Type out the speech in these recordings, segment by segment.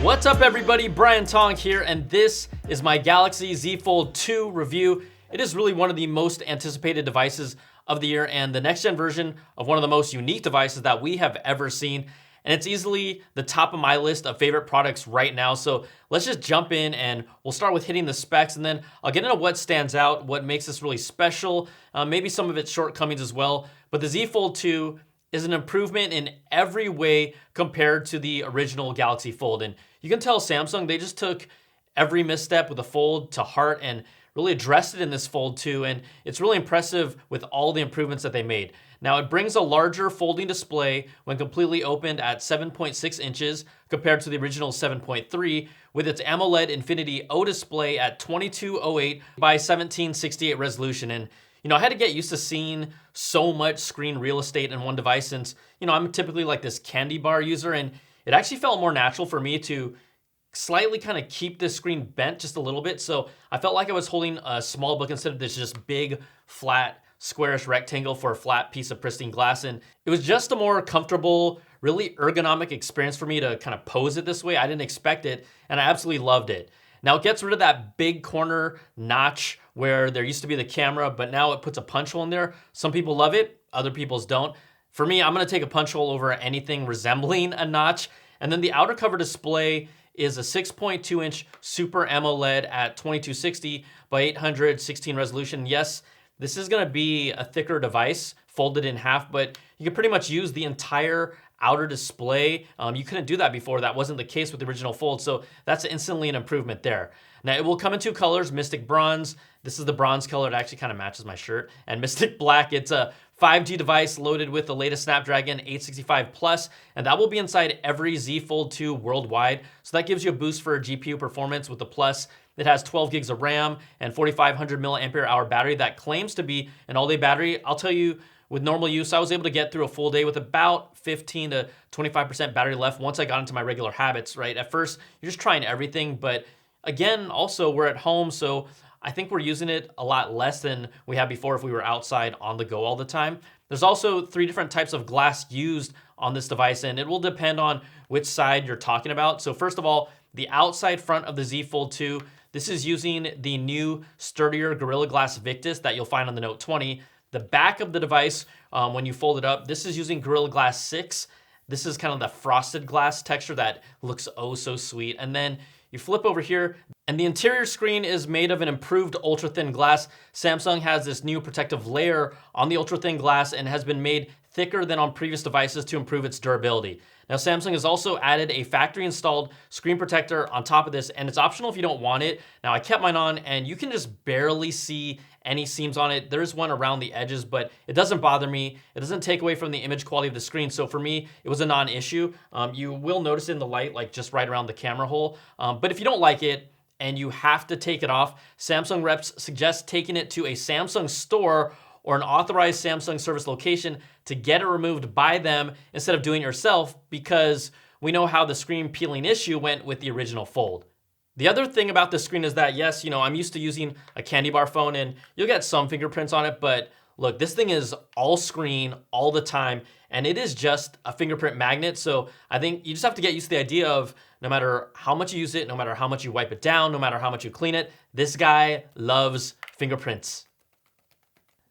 What's up everybody, Brian Tong here, and this is my Galaxy Z Fold 2 review. It is really one of the most anticipated devices of the year and the next gen version of one of the most unique devices that we have ever seen. And it's easily the top of my list of favorite products right now. So let's just jump in and we'll start with hitting the specs, and then I'll get into what stands out, what makes this really special, maybe some of its shortcomings as well. But the Z Fold 2 is an improvement in every way compared to the original Galaxy Fold. And you can tell Samsung, they just took every misstep with the Fold to heart and really addressed it in this Fold 2. And it's really impressive with all the improvements that they made. Now it brings a larger folding display when completely opened at 7.6 inches compared to the original 7.3, with its AMOLED Infinity O display at 2208 by 1768 resolution. And I had to get used to seeing so much screen real estate in one device since, I'm typically like this candy bar user, and it actually felt more natural for me to slightly kind of keep this screen bent just a little bit. So I felt like I was holding a small book instead of this just big, flat, squarish rectangle for a flat piece of pristine glass. And it was just a more comfortable, really ergonomic experience for me to kind of pose it this way. I didn't expect it, and I absolutely loved it. Now it gets rid of that big corner notch where there used to be the camera, but now it puts a punch hole in there. Some people love it, other people's don't. For me, I'm gonna take a punch hole over anything resembling a notch. And then the outer cover display is a 6.2 inch Super AMOLED at 2260 by 816 resolution. Yes, this is gonna be a thicker device, folded in half, but you can pretty much use the entire outer display. You couldn't do that before. That wasn't the case with the original Fold, so that's instantly an improvement there. Now it will come in two colors, Mystic Bronze. This is the bronze color. It actually kind of matches my shirt. And Mystic Black. It's a 5G device loaded with the latest Snapdragon 865 Plus, and that will be inside every Z Fold 2 worldwide. So that gives you a boost for GPU performance with the Plus. It has 12 gigs of RAM and 4,500 milliampere hour battery that claims to be an all-day battery. I'll tell you, with normal use, I was able to get through a full day with about 15 to 25% battery left once I got into my regular habits, right? At first, you're just trying everything, but again, also we're at home, so I think we're using it a lot less than we had before if we were outside on the go all the time. There's also 3 different types of glass used on this device, and it will depend on which side you're talking about. So first of all, the outside front of the Z Fold 2, this is using the new sturdier Gorilla Glass Victus that you'll find on the Note 20. The back of the device, when you fold it up, this is using Gorilla Glass 6. This is kind of the frosted glass texture that looks oh so sweet. And then you flip over here, and the interior screen is made of an improved ultra-thin glass. Samsung has this new protective layer on the ultra-thin glass and has been made thicker than on previous devices to improve its durability. Now, Samsung has also added a factory-installed screen protector on top of this, and it's optional if you don't want it. Now, I kept mine on, and you can just barely see any seams on it. There's one around the edges, but it doesn't bother me. It doesn't take away from the image quality of the screen, so for me, it was a non-issue. You will notice it in the light, like just right around the camera hole. But if you don't like it, and you have to take it off, Samsung reps suggest taking it to a Samsung store or an authorized Samsung service location to get it removed by them instead of doing it yourself, because we know how the screen peeling issue went with the original Fold. The other thing about this screen is that, yes, I'm used to using a candy bar phone and you'll get some fingerprints on it, but look, this thing is all screen all the time, and it is just a fingerprint magnet. So I think you just have to get used to the idea of no matter how much you use it, no matter how much you wipe it down, no matter how much you clean it, this guy loves fingerprints.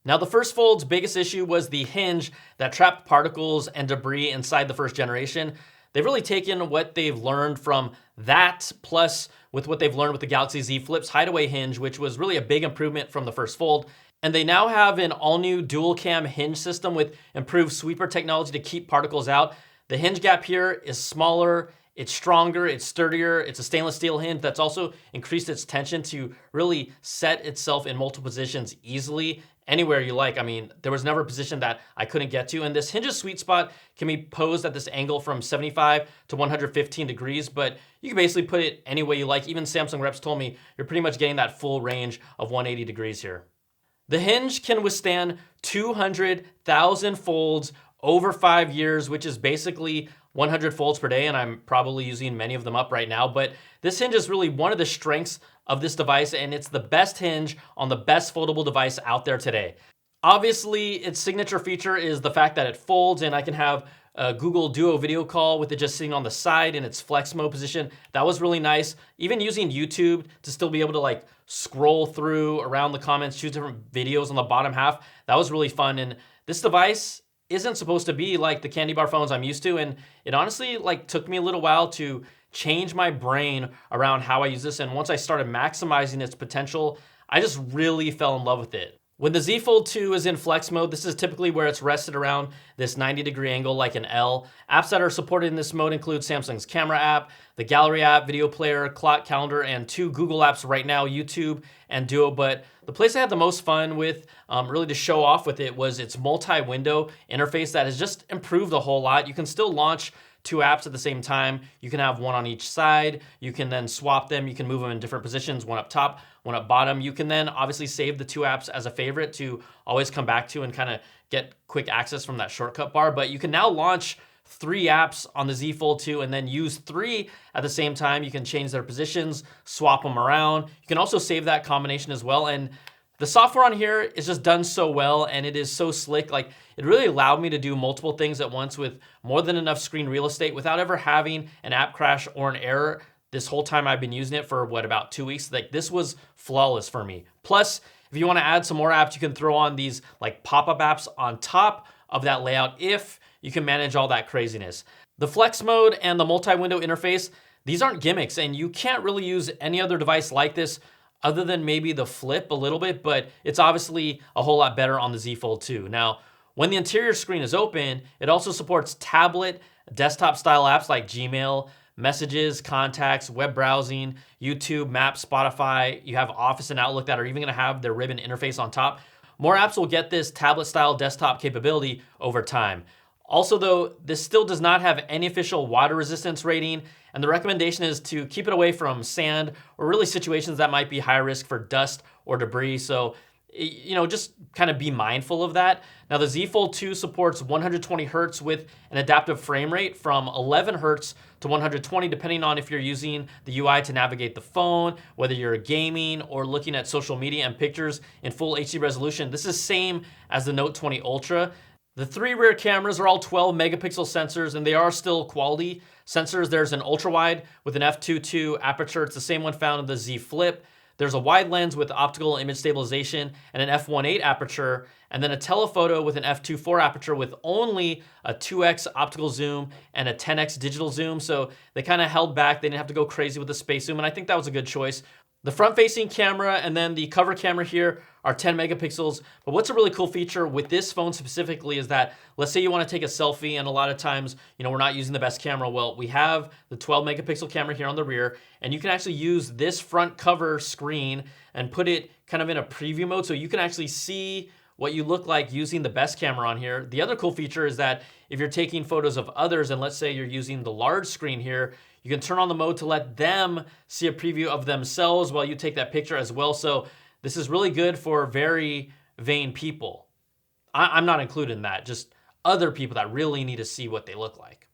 Now, the first Fold's biggest issue was the hinge that trapped particles and debris inside the first generation. They've really taken what they've learned from that, plus with what they've learned with the Galaxy Z Flip's hideaway hinge, which was really a big improvement from the first Fold. And they now have an all-new dual-cam hinge system with improved sweeper technology to keep particles out. The hinge gap here is smaller, it's stronger, it's sturdier, it's a stainless steel hinge that's also increased its tension to really set itself in multiple positions easily, anywhere you like. I mean, there was never a position that I couldn't get to, and this hinge's sweet spot can be posed at this angle from 75 to 115 degrees, but you can basically put it any way you like. Even Samsung reps told me you're pretty much getting that full range of 180 degrees here. The hinge can withstand 200,000 folds over 5 years, which is basically 100 folds per day, and I'm probably using many of them up right now, but this hinge is really one of the strengths of this device, and it's the best hinge on the best foldable device out there today. Obviously, its signature feature is the fact that it folds, and I can have a Google Duo video call with it just sitting on the side in its flex mode position. That was really nice. Even using YouTube to still be able to like scroll through around the comments, choose different videos on the bottom half. That was really fun. And this device isn't supposed to be like the candy bar phones I'm used to. And it honestly like took me a little while to change my brain around how I use this. And once I started maximizing its potential, I just really fell in love with it. When the Z Fold 2 is in flex mode, this is typically where it's rested around this 90-degree angle like an L. Apps that are supported in this mode include Samsung's camera app, the gallery app, video player, clock calendar, and 2 Google apps right now, YouTube and Duo. But the place I had the most fun with, really to show off with it, was its multi-window interface that has just improved a whole lot. You can still launch 2 apps at the same time. You can have one on each side. You can then swap them. You can move them in different positions, one up top, one up bottom. You can then obviously save the 2 apps as a favorite to always come back to and kind of get quick access from that shortcut bar. But you can now launch 3 apps on the Z Fold 2 and then use 3 at the same time. You can change their positions, swap them around. You can also save that combination as well. And the software on here is just done so well, and it is so slick. Like, it really allowed me to do multiple things at once with more than enough screen real estate without ever having an app crash or an error. This whole time I've been using it for about 2 weeks. Like, this was flawless for me. Plus, if you want to add some more apps, you can throw on these like pop-up apps on top of that layout if you can manage all that craziness. The flex mode and the multi-window interface, these aren't gimmicks, and you can't really use any other device like this other than maybe the Flip a little bit, but it's obviously a whole lot better on the Z Fold 2. Now, when the interior screen is open, it also supports tablet, desktop style apps like Gmail, Messages, Contacts, web browsing, YouTube, Maps, Spotify. You have Office and Outlook that are even gonna have their ribbon interface on top. More apps will get this tablet style desktop capability over time. Also though, this still does not have any official water resistance rating, and the recommendation is to keep it away from sand or really situations that might be high risk for dust or debris. So, just kind of be mindful of that. Now the Z Fold 2 supports 120 Hertz with an adaptive frame rate from 11 Hertz to 120, depending on if you're using the UI to navigate the phone, whether you're gaming or looking at social media and pictures in full HD resolution. This is same as the Note 20 Ultra. The 3 rear cameras are all 12 megapixel sensors, and they are still quality sensors. There's an ultra wide with an f2.2 aperture. It's the same one found in the Z Flip. There's a wide lens with optical image stabilization and an f1.8 aperture, and then a telephoto with an f2.4 aperture with only a 2x optical zoom and a 10x digital zoom. So they kind of held back. They didn't have to go crazy with the space zoom, and I think that was a good choice. The front-facing camera and then the cover camera here are 10 megapixels. But what's a really cool feature with this phone specifically is that, let's say you want to take a selfie, and a lot of times, we're not using the best camera. Well, we have the 12 megapixel camera here on the rear, and you can actually use this front cover screen and put it kind of in a preview mode so you can actually see what you look like using the best camera on here. The other cool feature is that if you're taking photos of others, and let's say you're using the large screen here, you can turn on the mode to let them see a preview of themselves while you take that picture as well. So this is really good for very vain people. I'm not included in that, just other people that really need to see what they look like.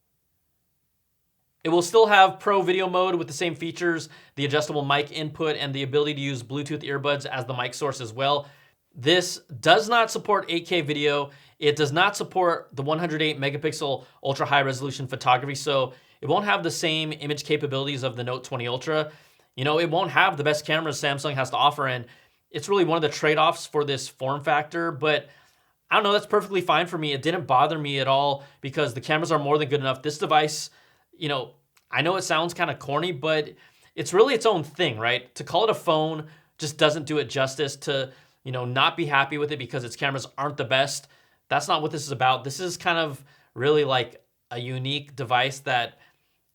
It will still have Pro Video mode with the same features, the adjustable mic input, and the ability to use Bluetooth earbuds as the mic source as well. This does not support 8K video. It does not support the 108 megapixel ultra high resolution photography, so it won't have the same image capabilities of the Note 20 Ultra. It won't have the best cameras Samsung has to offer, and it's really one of the trade-offs for this form factor, but I don't know, that's perfectly fine for me. It didn't bother me at all because the cameras are more than good enough. This device, I know it sounds kind of corny, but it's really its own thing, right? To call it a phone just doesn't do it justice. To, not be happy with it because its cameras aren't the best, that's not what this is about. This is kind of really like a unique device that,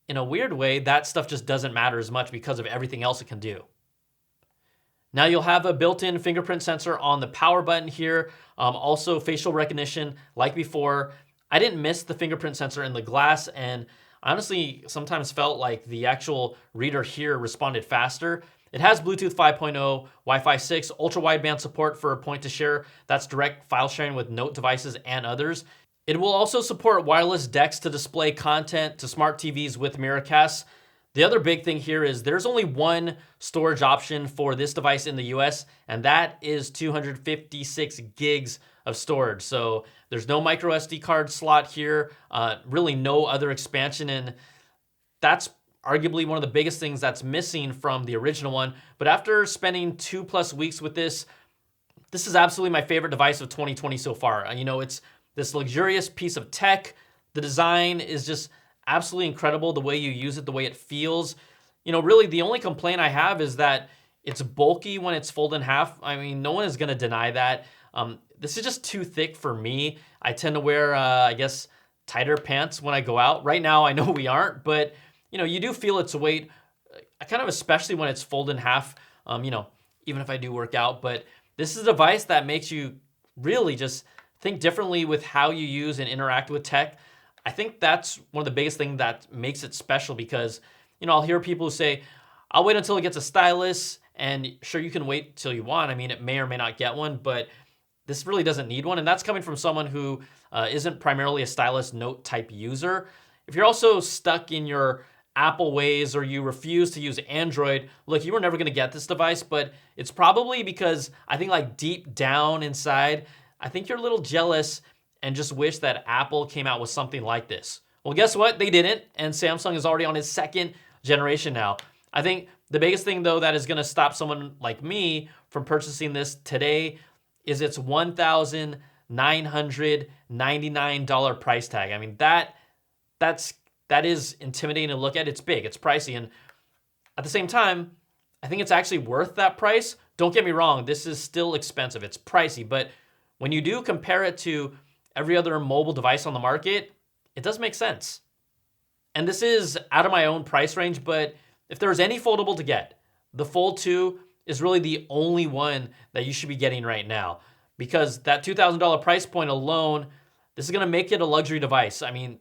in a weird way, that stuff just doesn't matter as much because of everything else it can do. Now you'll have a built-in fingerprint sensor on the power button here. Also facial recognition like before. I didn't miss the fingerprint sensor in the glass, and honestly sometimes felt like the actual reader here responded faster. It has Bluetooth 5.0, Wi-Fi 6, ultra-wideband support for point-to-share. That's direct file sharing with Note devices and others. It will also support wireless decks to display content to smart TVs with Miracast. The other big thing here is there's only one storage option for this device in the US, and that is 256 gigs of storage. So there's no micro SD card slot here, really no other expansion, and that's arguably one of the biggest things that's missing from the original one. But after spending 2+ weeks with this is absolutely my favorite device of 2020 so far. You know, it's this luxurious piece of tech. The design is just absolutely incredible, the way you use it, the way it feels. You know, really the only complaint I have is that it's bulky when it's folded in half. I mean, no one is gonna deny that. This is just too thick for me. I tend to wear, I guess, tighter pants when I go out. Right now, I know we aren't, but you know, you do feel its weight, kind of especially when it's folded in half, you know, even if I do work out. But this is a device that makes you really just think differently with how you use and interact with tech. I think that's one of the biggest things that makes it special because, you know, I'll hear people who say, I'll wait until it gets a stylus, and sure, you can wait till you want. I mean, it may or may not get one, but this really doesn't need one. And that's coming from someone who isn't primarily a stylus note type user. If you're also stuck in your Apple ways or you refuse to use Android, look, you were never gonna get this device, but it's probably because I think like deep down inside, I think you're a little jealous and just wish that Apple came out with something like this. Well, guess what? They didn't, and Samsung is already on its 2nd generation now. I think the biggest thing though that is gonna stop someone like me from purchasing this today is its $1,999 price tag. I mean, that is intimidating to look at. It's big, it's pricey, and at the same time, I think it's actually worth that price. Don't get me wrong, this is still expensive, it's pricey, but when you do compare it to every other mobile device on the market, it does make sense. And this is out of my own price range, but if there's any foldable to get, the Fold 2 is really the only one that you should be getting right now, because that $2,000 price point alone, this is gonna make it a luxury device. I mean,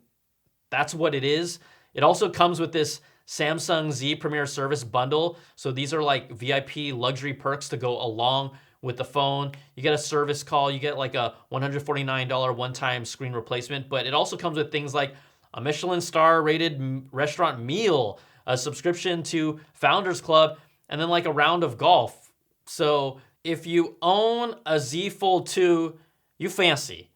that's what it is. It also comes with this Samsung Z Premier Service bundle. So these are like VIP luxury perks to go along with the phone. You get a service call, you get like a $149 one-time screen replacement, but it also comes with things like a Michelin star rated restaurant meal, a subscription to Founders Club, and then like a round of golf. So if you own a Z Fold 2, you fancy.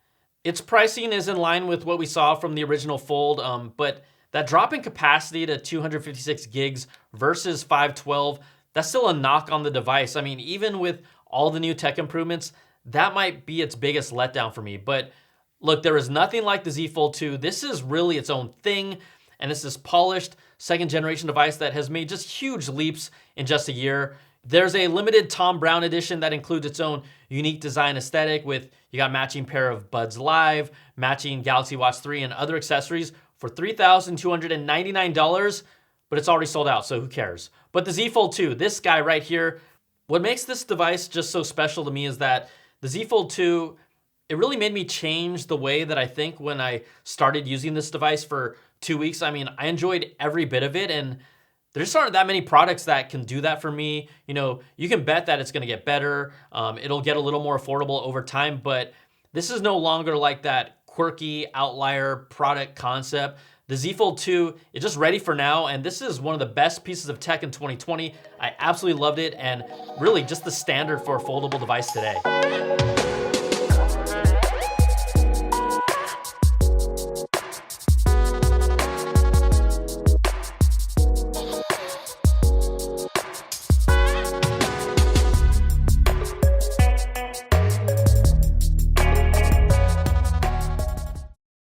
Its pricing is in line with what we saw from the original Fold, but that drop in capacity to 256 gigs versus 512, that's still a knock on the device. I mean, even with all the new tech improvements, that might be its biggest letdown for me. But look, there is nothing like the Z Fold 2. This is really its own thing, and it's this polished 2nd generation device that has made just huge leaps in just a year. There's a limited Tom Brown edition that includes its own unique design aesthetic with, you got matching pair of Buds Live, matching Galaxy Watch 3 and other accessories for $3,299, but it's already sold out, so who cares? But the Z Fold 2, this guy right here, what makes this device just so special to me is that the Z Fold 2, it really made me change the way that I think when I started using this device for 2 weeks. I mean, I enjoyed every bit of it, and there just aren't that many products that can do that for me. You know, you can bet that it's gonna get better. It'll get a little more affordable over time, but this is no longer like that quirky outlier product concept. The Z Fold 2 is just ready for now, and this is one of the best pieces of tech in 2020. I absolutely loved it, and really just the standard for a foldable device today.